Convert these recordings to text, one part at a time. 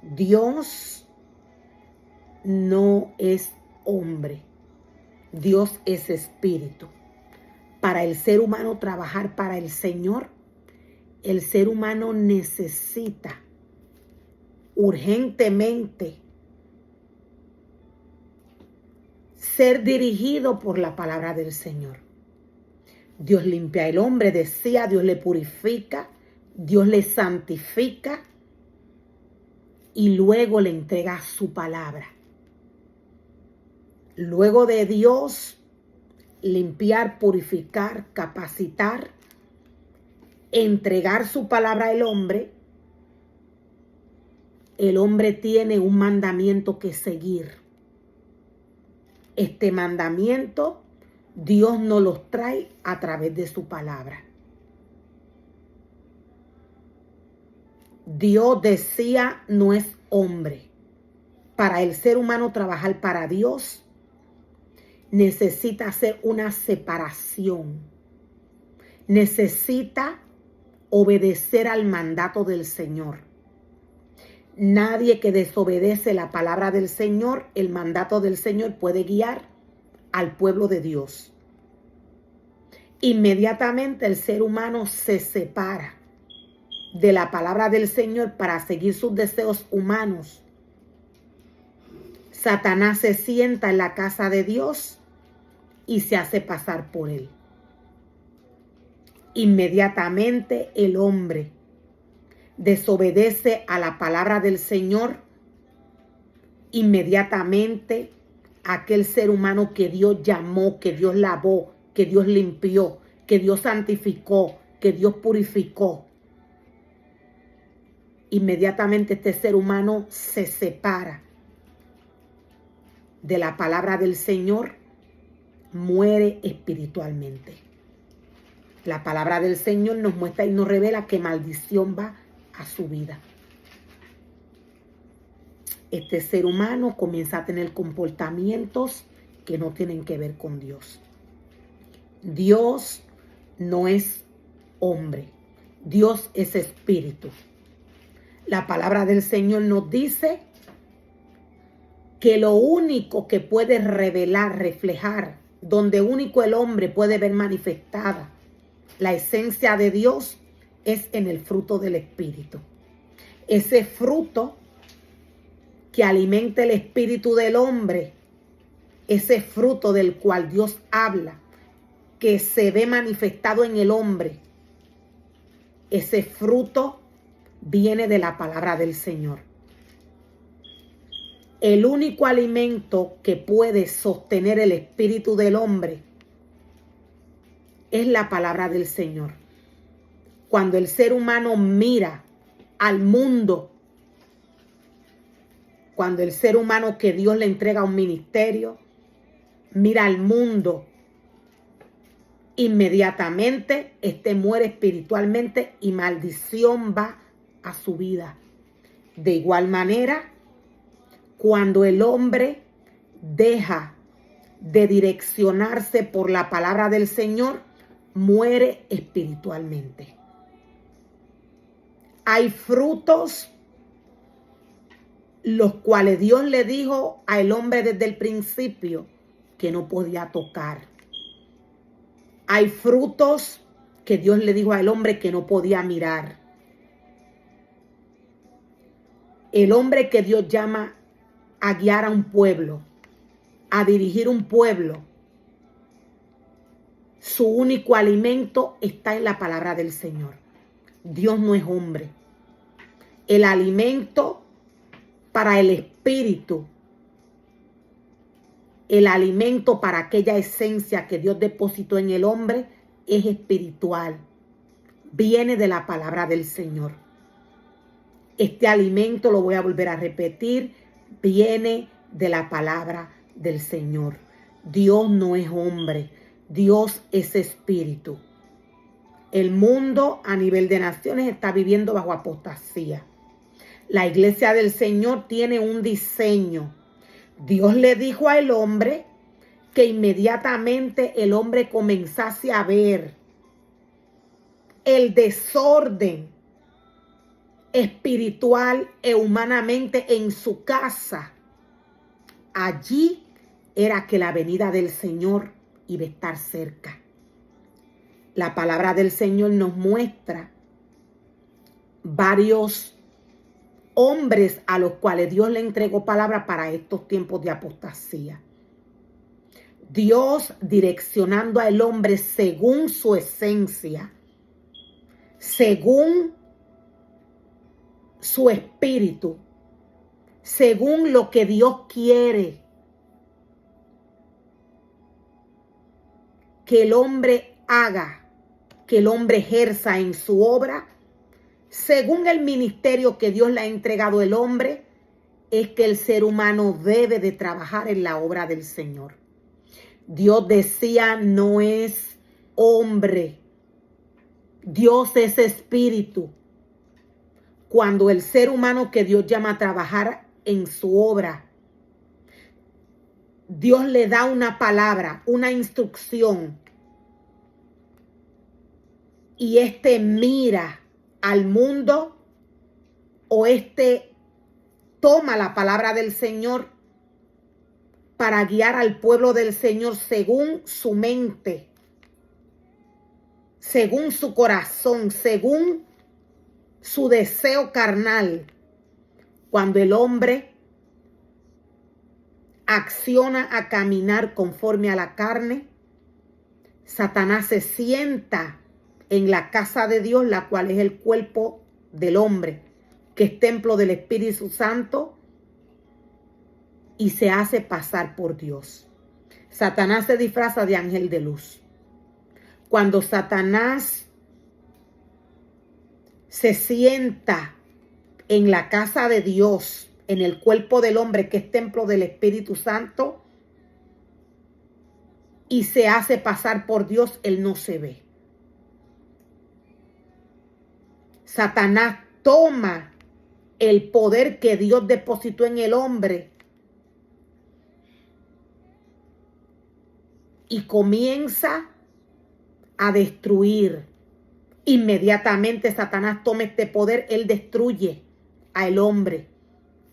Dios no es hombre. Dios es espíritu. Para el ser humano trabajar para el Señor, el ser humano necesita urgentemente ser dirigido por la palabra del Señor. Dios limpia al hombre, decía, Dios le purifica, Dios le santifica y luego le entrega su palabra. Luego de Dios limpiar, purificar, capacitar, entregar su palabra al hombre, el hombre tiene un mandamiento que seguir. Este mandamiento Dios nos los trae a través de su palabra. Dios, decía, no es hombre. Para el ser humano trabajar para Dios, necesita hacer una separación. Necesita obedecer al mandato del Señor. Nadie que desobedece la palabra del Señor, el mandato del Señor, puede guiar al pueblo de Dios. Inmediatamente el ser humano se separa de la palabra del Señor para seguir sus deseos humanos. Satanás se sienta en la casa de Dios y se hace pasar por él. Inmediatamente el hombre desobedece a la palabra del Señor. Inmediatamente aquel ser humano que Dios llamó, que Dios lavó, que Dios limpió, que Dios santificó, que Dios purificó, inmediatamente este ser humano se separa de la palabra del Señor, muere espiritualmente. La palabra del Señor nos muestra y nos revela que maldición va a su vida. Este ser humano comienza a tener comportamientos que no tienen que ver con Dios. Dios no es hombre. Dios es espíritu. La palabra del Señor nos dice que lo único que puede revelar, reflejar, donde único el hombre puede ver manifestada la esencia de Dios es en el fruto del Espíritu. Ese fruto que alimenta el espíritu del hombre, ese fruto del cual Dios habla, que se ve manifestado en el hombre, ese fruto viene de la palabra del Señor. El único alimento que puede sostener el espíritu del hombre es la palabra del Señor. Cuando el ser humano mira al mundo, cuando el ser humano que Dios le entrega un ministerio, mira al mundo, inmediatamente este muere espiritualmente y maldición va a su vida. De igual manera, cuando el hombre deja de direccionarse por la palabra del Señor, muere espiritualmente. Hay frutos los cuales Dios le dijo al hombre desde el principio que no podía tocar. Hay frutos que Dios le dijo al hombre que no podía mirar. El hombre que Dios llama a guiar a un pueblo, a dirigir un pueblo, su único alimento está en la palabra del Señor. Dios no es hombre. El alimento para el espíritu, el alimento para aquella esencia que Dios depositó en el hombre es espiritual. Viene de la palabra del Señor. Este alimento, lo voy a volver a repetir, viene de la palabra del Señor. Dios no es hombre. Dios es espíritu. El mundo a nivel de naciones está viviendo bajo apostasía. La iglesia del Señor tiene un diseño. Dios le dijo al hombre que inmediatamente el hombre comenzase a ver el desorden espiritual e humanamente en su casa, allí era que la venida del Señor iba a estar cerca. La palabra del Señor nos muestra varios hombres a los cuales Dios le entregó palabra para estos tiempos de apostasía. Dios direccionando al hombre según su esencia, según su espíritu, según lo que Dios quiere que el hombre haga, que el hombre ejerza en su obra, según el ministerio que Dios le ha entregado al hombre, es que el ser humano debe de trabajar en la obra del Señor. Dios decía, no es hombre, Dios es espíritu. Cuando el ser humano que Dios llama a trabajar en su obra, Dios le da una palabra, una instrucción, y mira al mundo, o toma la palabra del Señor para guiar al pueblo del Señor según su mente, según su corazón, según su deseo carnal. Cuando el hombre acciona a caminar conforme a la carne, Satanás se sienta en la casa de Dios, la cual es el cuerpo del hombre, que es templo del Espíritu Santo, y se hace pasar por Dios. Satanás se disfraza de ángel de luz. Cuando Satanás se sienta en la casa de Dios, en el cuerpo del hombre, que es templo del Espíritu Santo, y se hace pasar por Dios, él no se ve. Satanás toma el poder que Dios depositó en el hombre y comienza a destruir. Inmediatamente Satanás toma este poder, él destruye al hombre.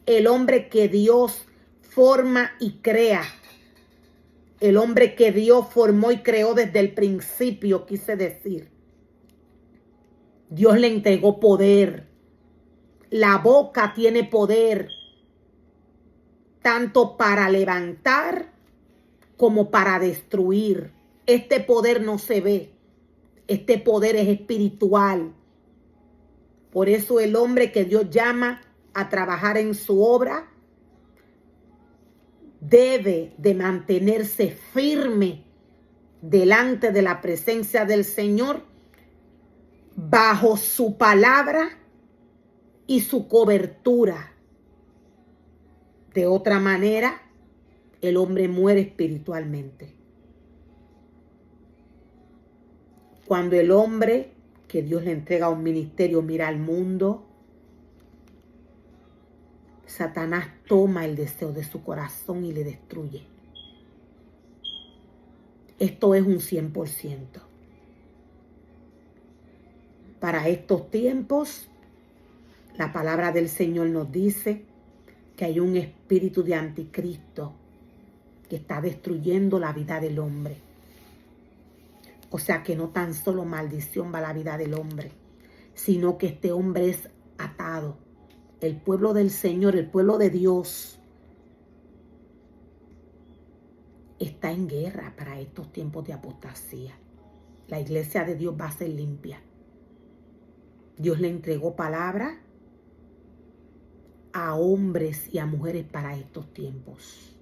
El hombre que Dios forma y crea. El hombre que Dios formó y creó desde el principio, quise decir. Dios le entregó poder. La boca tiene poder, tanto para levantar como para destruir. Este poder no se ve. Este poder es espiritual. Por eso el hombre que Dios llama a trabajar en su obra debe de mantenerse firme delante de la presencia del Señor, bajo su palabra y su cobertura. De otra manera, el hombre muere espiritualmente. Cuando el hombre que Dios le entrega un ministerio mira al mundo, Satanás toma el deseo de su corazón y le destruye. Esto es un 100%. Para estos tiempos, la palabra del Señor nos dice que hay un espíritu de anticristo que está destruyendo la vida del hombre. O sea que no tan solo maldición va a la vida del hombre, sino que este hombre es atado. El pueblo del Señor, el pueblo de Dios, está en guerra para estos tiempos de apostasía. La iglesia de Dios va a ser limpia. Dios le entregó palabra a hombres y a mujeres para estos tiempos.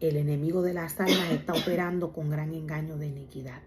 El enemigo de las almas está operando con gran engaño de iniquidad.